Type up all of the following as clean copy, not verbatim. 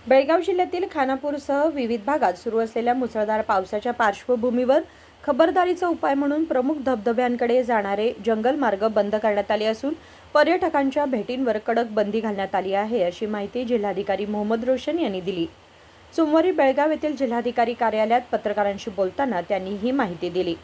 बेळगाव जिल्ह्यातील खानापूरसह विविध भागात सुरू असलेल्या मुसळधार पावसाच्या पार्श्वभूमीवर खबरदारीचा उपाय म्हणून प्रमुख धबधब्यांकडे जाणारे जंगल मार्ग बंद करण्यात आले असून पर्यटकांच्या भेटींवर कडक बंदी घालण्यात आली आहे, अशी माहिती जिल्हाधिकारी मोहम्मद रोशन यांनी दिली. सोमवारी बेळगाव येथील जिल्हाधिकारी कार्यालयात पत्रकारांशी बोलताना त्यांनी ही माहिती दिली.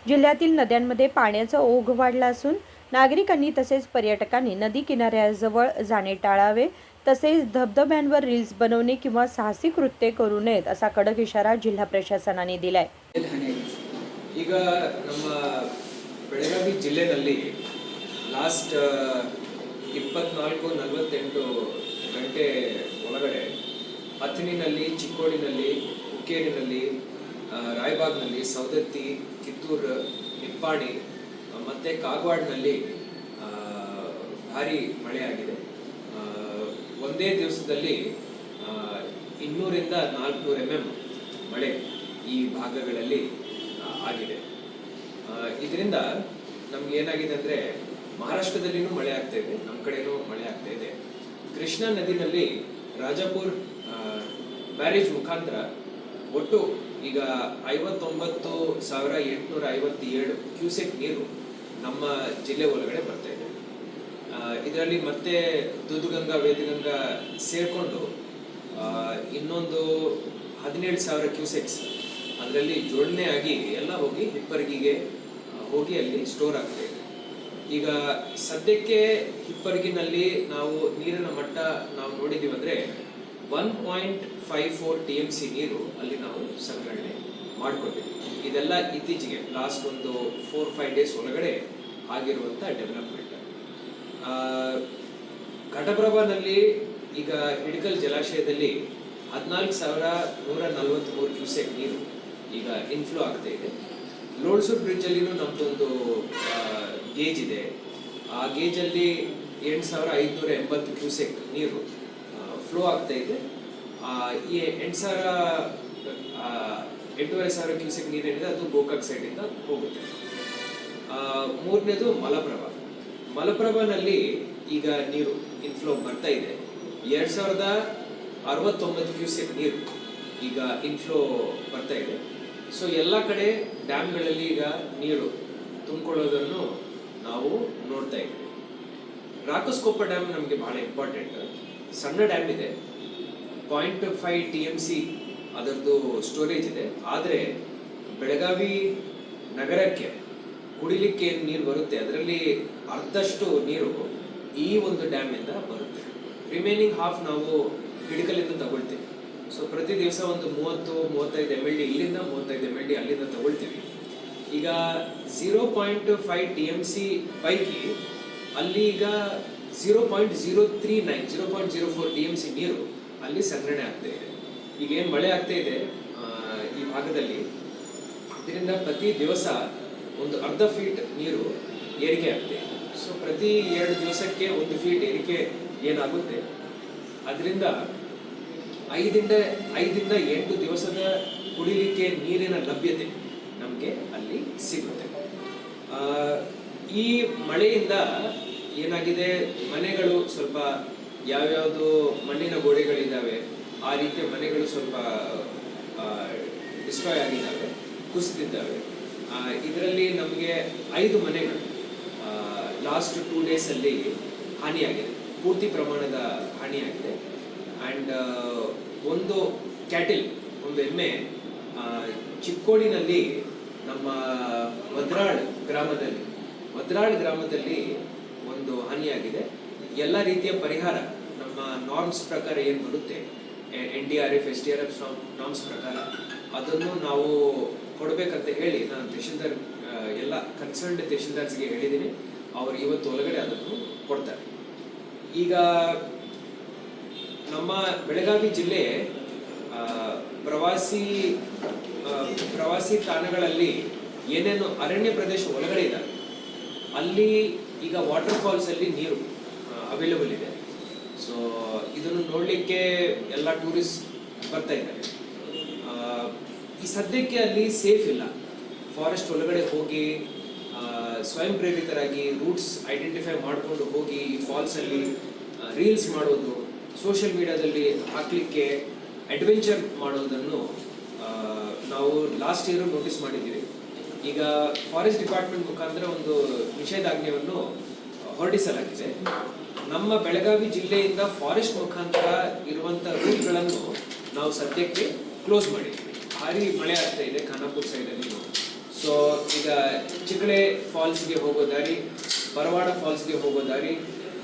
जिल्ह्यातील नद्यांमध्ये पाण्याचा ओघ वाढला असून नागरिकांनी तसेच पर्यटकांनी नदी किनाऱ्याजवळ जाणे टाळावे, तसेच धबधब्यांवर रील्स बनवणे किंवा साहसी कृत्ये करू नयेत असा कडक इशारा जिल्हा प्रशासनाने दिलाय. ಈಗ ನಮ್ಮ ಬೆಳಗಾವಿ ಜಿಲ್ಲೆಯಲ್ಲಿ ಲಾಸ್ಟ್ 24-48 ಗಂಟೆ ಒಳಗಡೆ ಅಥಣಿನಲ್ಲಿ, ಚಿಕ್ಕೋಡಿನಲ್ಲಿ, ಹುಕ್ಕೇರಿನಲ್ಲಿ, ರಾಯಬಾಗ್ನಲ್ಲಿ, ಸೌದತ್ತಿ, ಕಿತ್ತೂರು, ನಿಪ್ಪಾಣಿ ಮತ್ತು ಕಾಗವಾಡ್ನಲ್ಲಿ ಭಾರಿ ಮಳೆಯಾಗಿದೆ. ಒಂದೇ ದಿವಸದಲ್ಲಿ 200-400 mm ಮಳೆ ಈ ಭಾಗಗಳಲ್ಲಿ ಆಗಿದೆ. ಇದರಿಂದ ನಮ್ಗೆ ಏನಾಗಿದೆ ಅಂದರೆ ಮಹಾರಾಷ್ಟ್ರದಲ್ಲಿನೂ ಮಳೆ ಆಗ್ತಾ ಇದೆ, ನಮ್ಮ ಕಡೆನೂ ಮಳೆ ಆಗ್ತಾ ಇದೆ. ಕೃಷ್ಣಾ ನದಿನಲ್ಲಿ ರಾಜಾಪುರ್ ಬ್ಯಾರೇಜ್ ಮುಖಾಂತರ ಒಟ್ಟು ಈಗ 59,857 ಕ್ಯೂಸೆಕ್ ನೀರು ನಮ್ಮ ಜಿಲ್ಲೆ ಒಳಗಡೆ ಬರ್ತಾ ಇದೆ. ಇದರಲ್ಲಿ ಮತ್ತೆ ದುಧಗಂಗಾ, ವೇದಗಂಗಾ ಸೇರಿಕೊಂಡು ಇನ್ನೊಂದು 17,000 ಕ್ಯೂಸೆಕ್ಸ್ ಅದರಲ್ಲಿ ಜೋಡಣೆ ಆಗಿ ಎಲ್ಲ ಹೋಗಿ ಹಿಪ್ಪರಗಿಗೆ ಹೋಗಿ ಅಲ್ಲಿ ಸ್ಟೋರ್ ಆಗ್ತಾ ಇದೆ. ಈಗ ಸದ್ಯಕ್ಕೆ ಹಿಪ್ಪರಗಿನಲ್ಲಿ ನಾವು ನೀರಿನ ಮಟ್ಟ ನಾವು ನೋಡಿದ್ದೀವಿ ಅಂದರೆ 1.54 TMC ನೀರು ಅಲ್ಲಿ ನಾವು ಸಂಗ್ರಹಣೆ ಮಾಡ್ಕೊಂಡಿದ್ದೀವಿ. ಇದೆಲ್ಲ ಇತ್ತೀಚೆಗೆ ಲಾಸ್ಟ್ ಒಂದು 4-5 ಡೇಸ್ ಒಳಗಡೆ ಆಗಿರುವಂಥ ಡೆವಲಪ್ಮೆಂಟ್. ಘಟಪ್ರಭಾನಲ್ಲಿ ಈಗ ಹಿಡಕಲ್ ಜಲಾಶಯದಲ್ಲಿ 14,143 ಕ್ಯೂಸೆಕ್ ನೀರು ಈಗ ಇನ್ಫ್ಲೋ ಆಗ್ತಾ ಇದೆ. ಲೋಳ್ಸೂರ್ ಬ್ರಿಡ್ಜ್ ಅಲ್ಲಿನೂ ನಮ್ದೊಂದು ಗೇಜ್ ಇದೆ. ಆ ಗೇಜಲ್ಲಿ 8,580 ಕ್ಯೂಸೆಕ್ ನೀರು ಫ್ಲೋ ಆಗ್ತಾ ಇದೆ. ಈ 8,500 ಕ್ಯೂಸೆಕ್ ನೀರೇನಿದೆ ಅದು ಗೋಕಾಕ್ ಸೈಡಿಂದ ಹೋಗುತ್ತೆ. ಮೂರನೇದು ಮಲಪ್ರಭಾನಲ್ಲಿ ಈಗ ನೀರು ಇನ್ಫ್ಲೋ ಬರ್ತಾ ಇದೆ. 2,069 ಕ್ಯೂಸೆಕ್ ನೀರು ಈಗ ಇನ್ಫ್ಲೋ ಬರ್ತಾ ಇದೆ. ಸೊ ಎಲ್ಲ ಕಡೆ ಡ್ಯಾಮ್ಗಳಲ್ಲಿ ಈಗ ನೀರು ತುಂಬಿಕೊಳ್ಳೋದನ್ನು ನಾವು ನೋಡ್ತಾ ಇದ್ದೀವಿ. ರಾಕಸ್ಕೊಪ್ಪ ಡ್ಯಾಮ್ ನಮಗೆ ಬಹಳ ಇಂಪಾರ್ಟೆಂಟ್. ಸಣ್ಣ ಡ್ಯಾಮ್ ಇದೆ, 0.5 TMC ಅದರದ್ದು ಸ್ಟೋರೇಜ್ ಇದೆ. ಆದರೆ ಬೆಳಗಾವಿ ನಗರಕ್ಕೆ ಕುಡಿಲಿಕ್ಕೆ ಏನು ನೀರು ಬರುತ್ತೆ ಅದರಲ್ಲಿ ಅರ್ಧಷ್ಟು ನೀರು ಈ ಒಂದು ಡ್ಯಾಮಿಂದ ಬರುತ್ತೆ. ರಿಮೈನಿಂಗ್ ಹಾಫ್ ನಾವು ಹಿಡಕಲಿಂದ ತಗೊಳ್ತೀವಿ. ಸೊ ಪ್ರತಿ ದಿವಸ ಒಂದು 30-35 MLD ಇಲ್ಲಿಂದ, 35 MLD ಅಲ್ಲಿಂದ ತಗೊಳ್ತೀವಿ. ಈಗ 0.5 TMC ಪೈಕಿ ಅಲ್ಲಿ ಈಗ 0.04 TMC ನೀರು ಅಲ್ಲಿ ಸಂಗ್ರಹಣೆ ಆಗ್ತಾ ಇದೆ. ಈಗ ಏನು ಮಳೆ ಆಗ್ತಾ ಇದೆ ಈ ಭಾಗದಲ್ಲಿ, ಇದರಿಂದ ಪ್ರತಿ ದಿವಸ ಒಂದು ಅರ್ಧ ಫೀಟ್ ನೀರು ಏರಿಕೆ ಆಗ್ತಾ ಇದೆ. ಸೊ ಪ್ರತಿ 2 ದಿವಸಕ್ಕೆ 1 ಫೀಟ್ ಏರಿಕೆ ಏನಾಗುತ್ತೆ, ಅದರಿಂದ 5ರಿಂದ 8 ದಿವಸದ ಕುಡಿಲಿಕ್ಕೆ ನೀರಿನ ಲಭ್ಯತೆ ನಮಗೆ ಅಲ್ಲಿ ಸಿಗುತ್ತೆ. ಈ ಮಳೆಯಿಂದ ಏನಾಗಿದೆ, ಮನೆಗಳು ಸ್ವಲ್ಪ ಯಾವ್ಯಾವುದು ಮಣ್ಣಿನ ಗೋಡೆಗಳಿದ್ದಾವೆ ಆ ರೀತಿಯ ಮನೆಗಳು ಸ್ವಲ್ಪ ಡಿಸ್ಟ್ರಾಯ್ ಆಗಿದ್ದಾವೆ, ಕುಸಿದಿದ್ದಾವೆ. ಇದರಲ್ಲಿ ನಮಗೆ 5 ಮನೆಗಳು ಲಾಸ್ಟ್ 2 ಡೇಸಲ್ಲಿ ಹಾನಿಯಾಗಿದೆ, ಪೂರ್ತಿ ಪ್ರಮಾಣದ ಹಾನಿಯಾಗಿದೆ. ಆ್ಯಂಡ್ ಒಂದು ಕ್ಯಾಟಿಲ್, ಒಂದು ಎಮ್ಮೆ ಚಿಕ್ಕೋಡಿನಲ್ಲಿ ನಮ್ಮ ಮದ್ರಾಳ್ ಗ್ರಾಮದಲ್ಲಿ ಒಂದು ಹಾನಿಯಾಗಿದೆ. ಎಲ್ಲ ರೀತಿಯ ಪರಿಹಾರ ನಮ್ಮ ನಾರ್ಮ್ಸ್ ಪ್ರಕಾರ ಏನು ಬರುತ್ತೆ, NDRF SDRF ನಾರ್ಮ್ಸ್ ಪ್ರಕಾರ ಅದನ್ನು ನಾವು ಕೊಡಬೇಕಂತ ಹೇಳಿ ನಾನು ತಹಶೀಲ್ದಾರ್ ಎಲ್ಲ ಕನ್ಸರ್ನ್ಡ್ ತಹಶೀಲ್ದಾರ್ಸ್ಗೆ ಹೇಳಿದ್ದೀನಿ. ಅವರು ಇವತ್ತು ಒಳಗಡೆ ಅದನ್ನು ಕೊಡ್ತಾರೆ. ಈಗ ನಮ್ಮ ಬೆಳಗಾವಿ ಜಿಲ್ಲೆ ಪ್ರವಾಸಿ ತಾಣಗಳಲ್ಲಿ ಏನೇನು ಅರಣ್ಯ ಪ್ರದೇಶ ಒಳಗಡೆ ಇದ್ದಾವೆ ಅಲ್ಲಿ ಈಗ ವಾಟರ್ ಫಾಲ್ಸ್ ಅಲ್ಲಿ ನೀರು ಅವೈಲೇಬಲ್ ಇದೆ. ಸೊ ಇದನ್ನು ನೋಡಲಿಕ್ಕೆ ಎಲ್ಲ ಟೂರಿಸ್ಟ್ ಬರ್ತಾ ಇದ್ದಾರೆ. ಈ ಸದ್ಯಕ್ಕೆ ಅಲ್ಲಿ ಸೇಫ್ ಇಲ್ಲ. ಫಾರೆಸ್ಟ್ ಒಳಗಡೆ ಹೋಗಿ ಸ್ವಯಂ ಪ್ರೇರಿತರಾಗಿ ರೂಟ್ಸ್ ಐಡೆಂಟಿಫೈ ಮಾಡಿಕೊಂಡು ಹೋಗಿ ಈ ಫಾಲ್ಸಲ್ಲಿ ರೀಲ್ಸ್ ಮಾಡೋದು, ಸೋಷಿಯಲ್ ಮೀಡಿಯಾದಲ್ಲಿ ಹಾಕಲಿಕ್ಕೆ ಅಡ್ವೆಂಚರ್ ಮಾಡೋದನ್ನು ನಾವು ಲಾಸ್ಟ್ ಇಯರ್ ನೋಟಿಸ್ ಮಾಡಿದ್ದೀವಿ. ಈಗ ಫಾರೆಸ್ಟ್ ಡಿಪಾರ್ಟ್ಮೆಂಟ್ ಮುಖಾಂತರ ಒಂದು ನಿಷೇಧಾಜ್ಞೆಯನ್ನು ಹೊರಡಿಸಲಾಗಿದೆ. ನಮ್ಮ ಬೆಳಗಾವಿ ಜಿಲ್ಲೆಯಿಂದ ಫಾರೆಸ್ಟ್ ಮುಖಾಂತರ ಇರುವಂಥ ರೂಟ್ಗಳನ್ನು ನಾವು ಸದ್ಯಕ್ಕೆ ಕ್ಲೋಸ್ ಮಾಡಿದ್ದೀವಿ. ಭಾರಿ ಮಳೆ ಆಗ್ತಾ ಇದೆ ಖಾನಾಪುರ ಸೈಡಲ್ಲಿ. ಸೊ ಈಗ ಚಿಕ್ಕಳೆ ಫಾಲ್ಸ್ಗೆ ಹೋಗೋ ದಾರಿ, ಬರವಾಡ ಫಾಲ್ಸ್ಗೆ ಹೋಗೋ ದಾರಿ,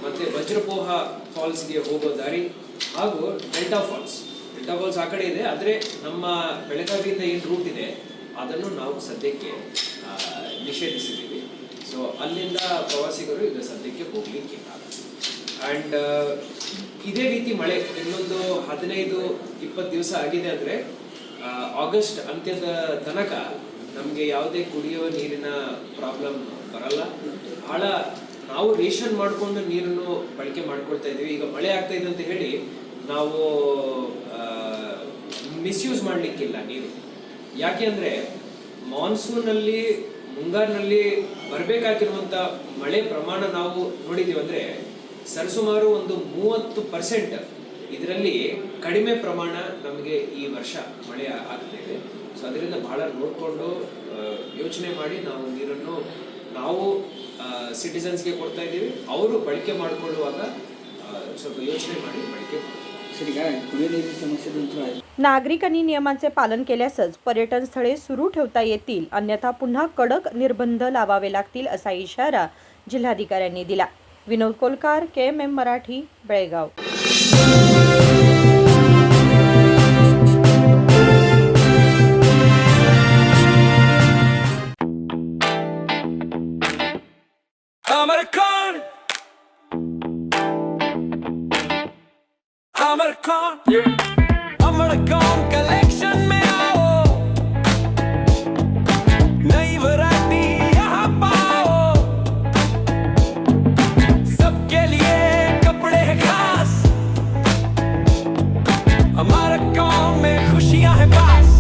ಮತ್ತು ವಜ್ರಪೋಹ ಫಾಲ್ಸ್ಗೆ ಹೋಗೋ ದಾರಿ ಹಾಗೂ ಡೆಲ್ಟಾ ಫಾಲ್ಸ್ ಆ ಕಡೆ ಇದೆ. ಆದರೆ ನಮ್ಮ ಬೆಳಗಾವಿಯಿಂದ ಏನು ರೂಟ್ ಇದೆ ಅದನ್ನು ನಾವು ಸದ್ಯಕ್ಕೆ ನಿಷೇಧಿಸಿದ್ದೀವಿ. ಸೊ ಅಲ್ಲಿಂದ ಪ್ರವಾಸಿಗರು ಈಗ ಸದ್ಯಕ್ಕೆ ಹೋಗ್ಲಿಕ್ಕಿಲ್ಲ. ಆ್ಯಂಡ್ ಇದೇ ರೀತಿ ಮಳೆ ಇನ್ನೊಂದು 15-20 ದಿವಸ ಆಗಿದೆ ಅಂದರೆ ಆಗಸ್ಟ್ ಅಂತ್ಯದ ತನಕ ನಮಗೆ ಯಾವುದೇ ಕುಡಿಯುವ ನೀರಿನ ಪ್ರಾಬ್ಲಮ್ ಬರಲ್ಲ. ಭಾಳ ನಾವು ರೇಷನ್ ಮಾಡಿಕೊಂಡು ನೀರನ್ನು ಬಳಕೆ ಮಾಡ್ಕೊಳ್ತಾ ಇದ್ದೀವಿ. ಈಗ ಮಳೆ ಆಗ್ತಾ ಇದೆ ಅಂತ ಹೇಳಿ ನಾವು ಮಿಸ್ಯೂಸ್ ಮಾಡಲಿಕ್ಕಿಲ್ಲ ನೀರು. ಯಾಕೆ ಅಂದರೆ ಮಾನ್ಸೂನಲ್ಲಿ ಮುಂಗಾರಿನಲ್ಲಿ ಬರಬೇಕಾಗಿರುವಂಥ ಮಳೆ ಪ್ರಮಾಣ ನಾವು ನೋಡಿದ್ದೀವಿ ಅಂದರೆ ಸರಿಸುಮಾರು ಒಂದು 30% ಇದರಲ್ಲಿ ಕಡಿಮೆ ಪ್ರಮಾಣ ನಮಗೆ ಈ ವರ್ಷ ಮಳೆ ಆಗ್ತಾ ಇದೆ. ಸೊ ಅದರಿಂದ ಬಹಳ ನೋಡಿಕೊಂಡು ಯೋಚನೆ ಮಾಡಿ ನಾವು ನೀರನ್ನು ನಾವು ಸಿಟಿಸನ್ಸ್ಗೆ ಕೊಡ್ತಾ ಇದ್ದೀವಿ. ಅವರು ಬಳಕೆ ಮಾಡಿಕೊಳ್ಳುವಾಗ ಸ್ವಲ್ಪ ಯೋಚನೆ ಮಾಡಿ ಬಳಕೆ ಮಾಡ್ತೀವಿ. नागरिकांनी नियमांचे पालन केल्यासच पर्यटन स्थळे सुरू ठेवता येतील, अन्यथा पुन्हा कडक निर्बंध लावावे लागतील असा इशारा जिल्हाधिकाऱ्यांनी दिला. Vinod Kolkar, KMM Marathi, Belgaum. Amarcon collection में आओ, नई वैरायटी यहाँ पाओ, सबके लिए कपड़े हैं खास, Amarcon में खुशियाँ हैं पास,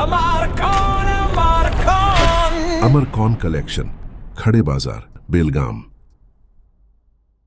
Amarcon. Amarcon collection, खड़े बाजार, बेलगाम.